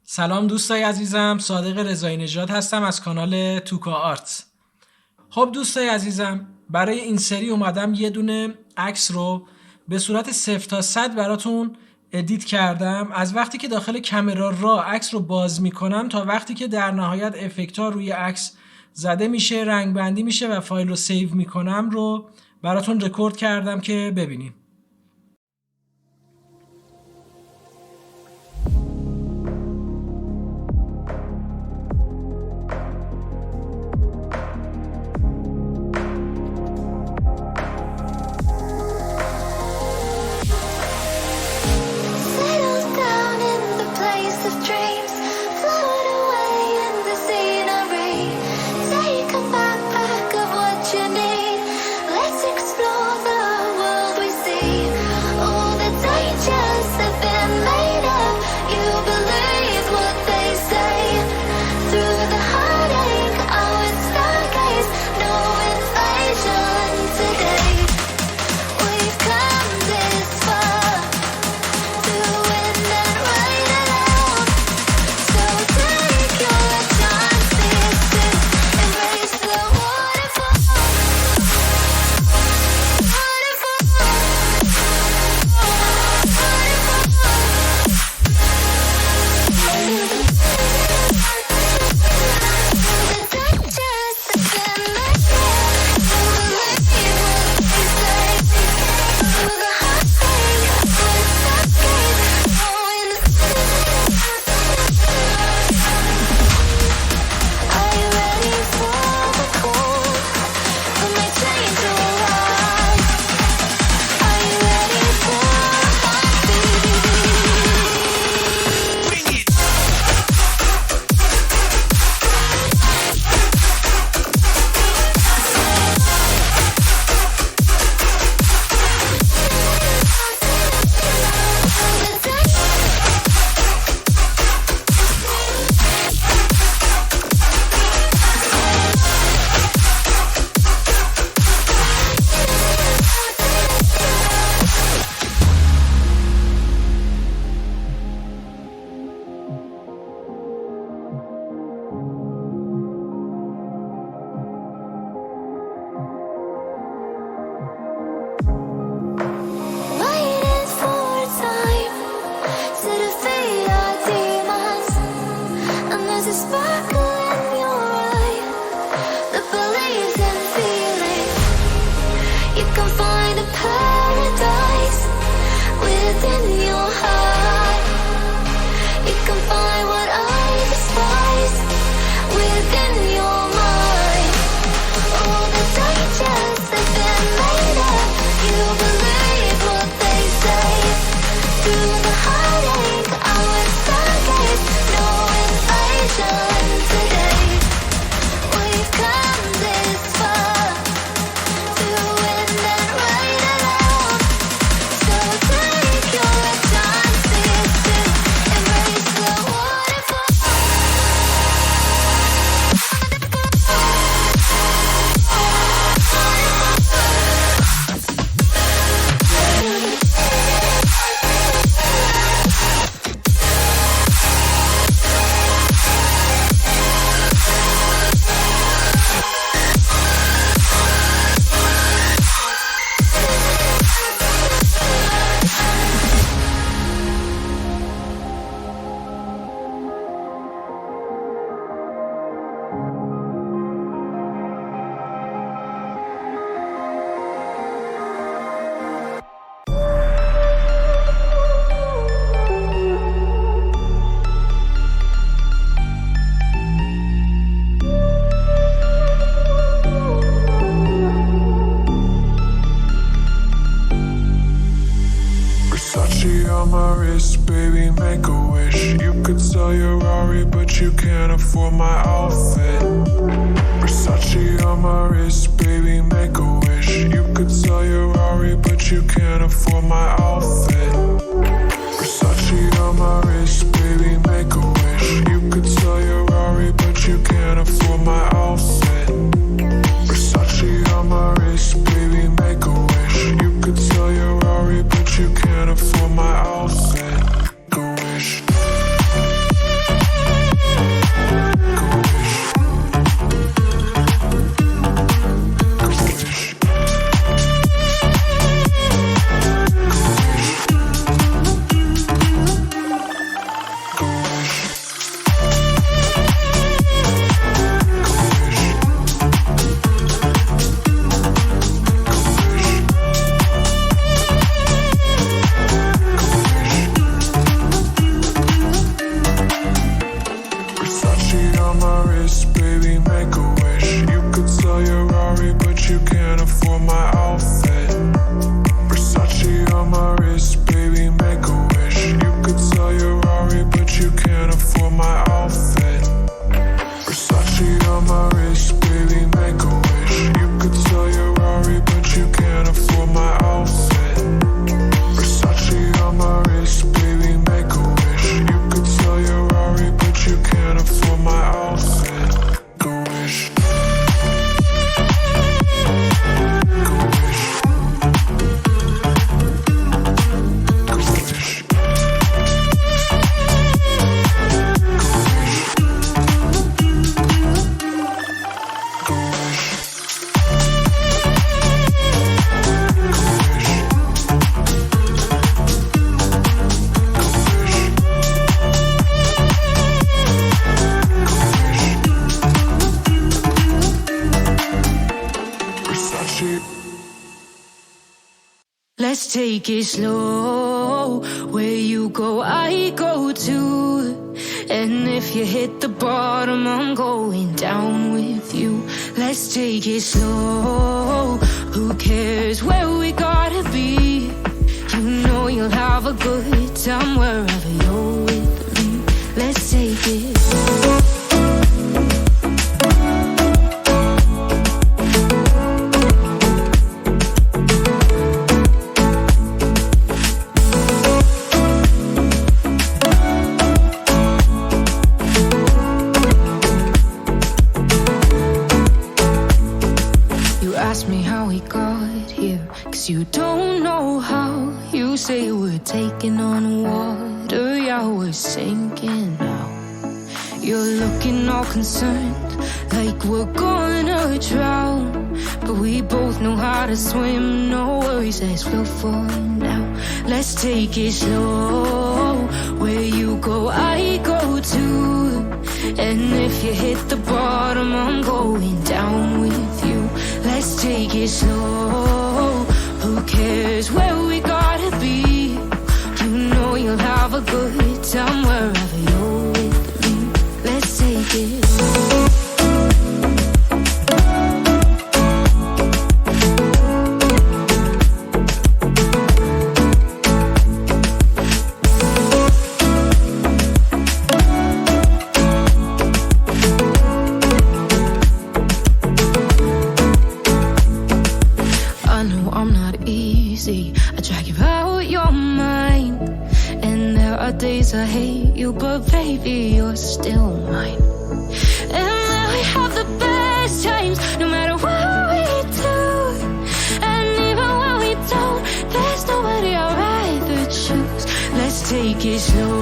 سلام دوستای عزیزم، صادق رضایی نژاد هستم از کانال tookaarts. خب دوستای عزیزم، برای این سری اومدم یه دونه عکس رو به صورت 0 تا 100 براتون ادیت کردم. از وقتی که داخل کامera را عکس رو باز میکنم تا وقتی که در نهایت افکت‌ها روی عکس زده میشه، رنگ بندی میشه و فایل رو سیو میکنم رو براتون رکورد کردم که ببینیم. You can't afford my outfit. Go wish. afford my outfit. Versace on my wrist, baby, make a wish. You could sell your Rari, but you can't afford my outfit. Versace on my wrist, baby, make a wish. You could sell your Rari, but you can't afford my outfit. Go wish. Let's take it slow. Where you go, I go too. And if you hit the bottom, I'm going down with you. Let's take it slow. Who cares where we gotta be? You know you'll have a good time wherever you're with me. Let's take it slow. You don't know how. You say we're taking on water, yeah, we're sinking now. You're looking all concerned, like we're gonna drown. But we both know how to swim, no worries, let's flow for now. Let's take it slow. Where you go, I go too. And if you hit the bottom, I'm going down with you. Let's take it slow. Who cares where we gotta be? You know you'll have a good time wherever you're with me. Let's take it slow. Days I hate you, but baby, you're still mine. And now we have the best times, no matter what we do. And even when we don't, there's nobody I'd rather choose. Let's take it slow.